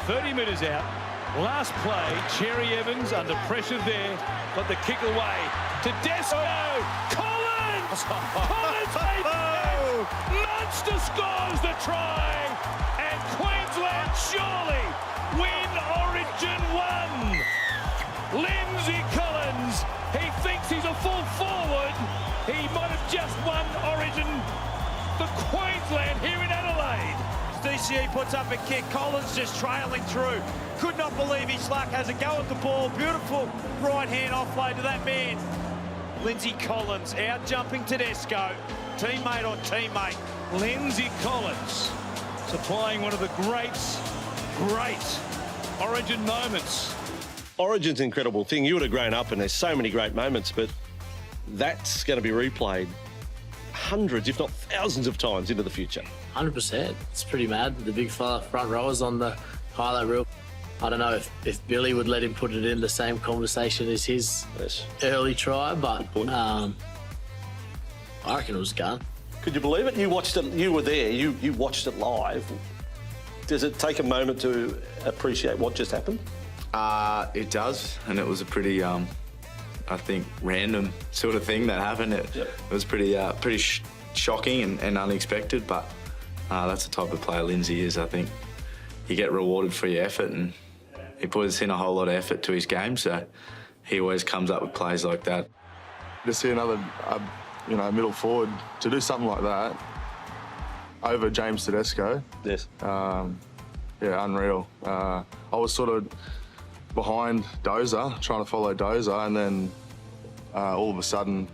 30 metres out. Last play, Cherry Evans under pressure there, got the kick away. Tedesco! Collins! Collins made it! Munster scores the try! And Queensland surely win Origin 1! Lindsay Collins, he thinks he's a full forward. He might have just won Origin for Queensland here in Adelaide. DCE puts up a kick. Collins just trailing through. Could not believe his luck. Has a go at the ball. Beautiful right-hand offload to that man. Lindsay Collins out jumping Tedesco. Teammate on teammate. Lindsay Collins supplying one of the great Origin moments. Origin's an incredible thing. You would have grown up and there's so many great moments, but that's going to be replayed hundreds, if not thousands of times into the future. 100%. It's pretty mad. The big fella front rowers on the highlight reel. I don't know if Billy would let him put it in the same conversation as his early try, but I reckon it was gone. Could you believe it? You watched it. You were there. You watched it live. Does it take a moment to appreciate what just happened? It does, and it was a pretty, I think, random sort of thing that happened. It was pretty shocking and unexpected, but that's the type of player Lindsay is. I think you get rewarded for your effort, and he puts in a whole lot of effort to his game, so he always comes up with plays like that. To see another, middle forward to do something like that over James Tedesco. Yes. Yeah, unreal. I was sort of behind Dozer, trying to follow Dozer, and then all of a sudden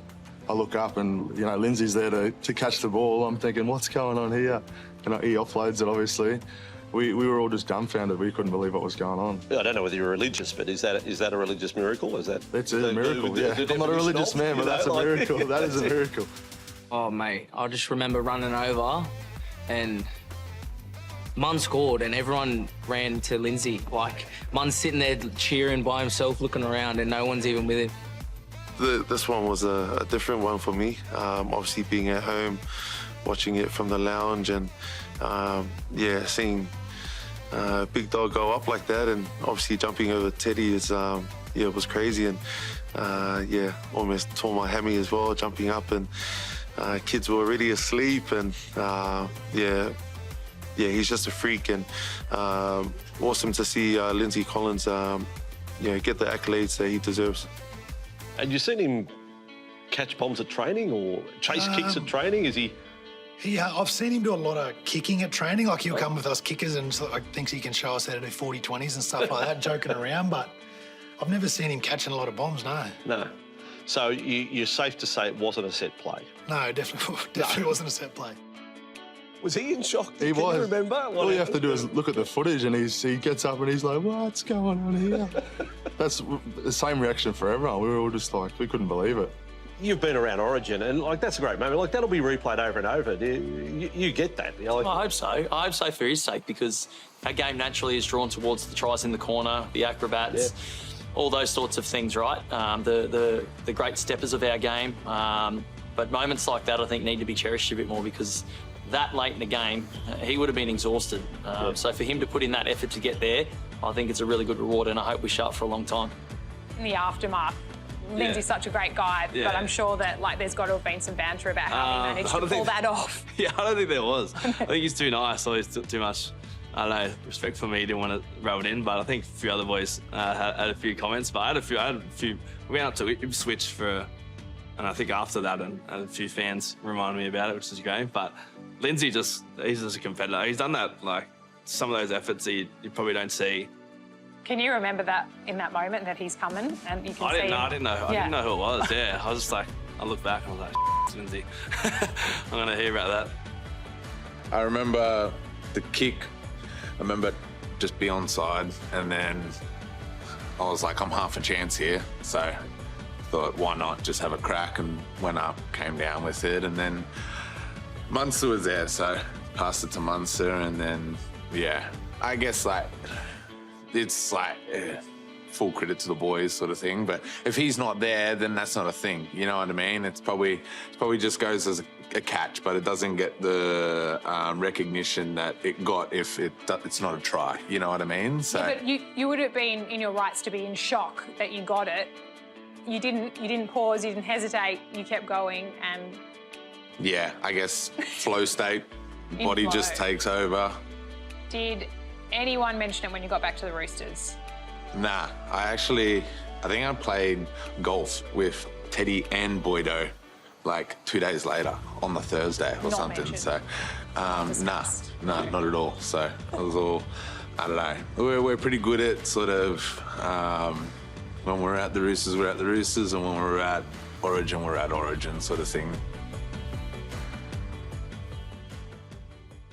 I look up and, Lindsay's there to catch the ball. I'm thinking, what's going on here? And he offloads it, obviously. We were all just dumbfounded. We couldn't believe what was going on. I don't know whether you're religious, but is that a religious miracle? It's a miracle, yeah. I'm not a religious man, but that's a miracle. That is a miracle. Oh, mate, I just remember running over and Munn scored and everyone ran to Lindsay. Like, Munn's sitting there cheering by himself, looking around, and no one's even with him. This one was a different one for me. Obviously being at home, watching it from the lounge, and seeing Big Dog go up like that, and obviously jumping over Teddy is it was crazy, and almost tore my hammy as well, jumping up, and kids were already asleep, and he's just a freak, and awesome to see Lindsay Collins get the accolades that he deserves. And you've seen him catch bombs at training or chase kicks at training? Is he? Yeah, I've seen him do a lot of kicking at training. Like, he'll come with us kickers and thinks he can show us how to do 40-20s and stuff like that, joking around. But I've never seen him catching a lot of bombs, no. No. So you're safe to say it wasn't a set play? No, definitely wasn't a set play. Was he in shock? He was. Can you remember? All you have to do is look at the footage, and he gets up and he's like, what's going on here? That's the same reaction for everyone. We were all just like, we couldn't believe it. You've been around Origin, and that's a great moment. That'll be replayed over and over. You get that? I hope so. I hope so for his sake, because our game naturally is drawn towards the tries in the corner, the acrobats, all those sorts of things, right? The great steppers of our game. But moments like that, I think, need to be cherished a bit more, because that late in the game, he would have been exhausted. So for him to put in that effort to get there, I think it's a really good reward, and I hope we show up for a long time. In the aftermath, Lindsay's such a great guy, but I'm sure that there's got to have been some banter about how he managed to pull that off. Yeah, I don't think there was. I think he's too nice, or he's too much, I don't know, respect for me. He didn't want to rub it in, but I think a few other boys had a few comments. But I had a few. We went up to Ipswich for, and I think after that, and a few fans reminded me about it, which is great. But Lindsay he's just a competitor. He's done that, some of those efforts you probably don't see. Can you remember that in that moment that he's coming and you can see him? I didn't know. I didn't know who it was. Yeah, I was just like, I looked back and I was like, it's Lindsay. I'm gonna hear about that. I remember the kick. I remember just be onside, and then I was like, I'm half a chance here. So thought, why not just have a crack, and went up, came down with it, and then Munster was there, so passed it to Munster, and then, I guess it's full credit to the boys sort of thing, but if he's not there, then that's not a thing, you know what I mean? It's probably just goes as a catch, but it doesn't get the recognition that it got if it's not a try. You know what I mean? So. Yeah, but you would have been in your rights to be in shock that you got it. You didn't pause, you didn't hesitate, you kept going and... Yeah, I guess flow state, body flow. just takes over. Did anyone mention it when you got back to the Roosters? Nah, I think I played golf with Teddy and Boydo like 2 days later on the Thursday or Not something. mentioned. So, nah, not at all. So it was all, I don't know. We're pretty good at sort of, when we're at the Roosters, we're at the Roosters, and when we're at Origin, we're at Origin sort of thing.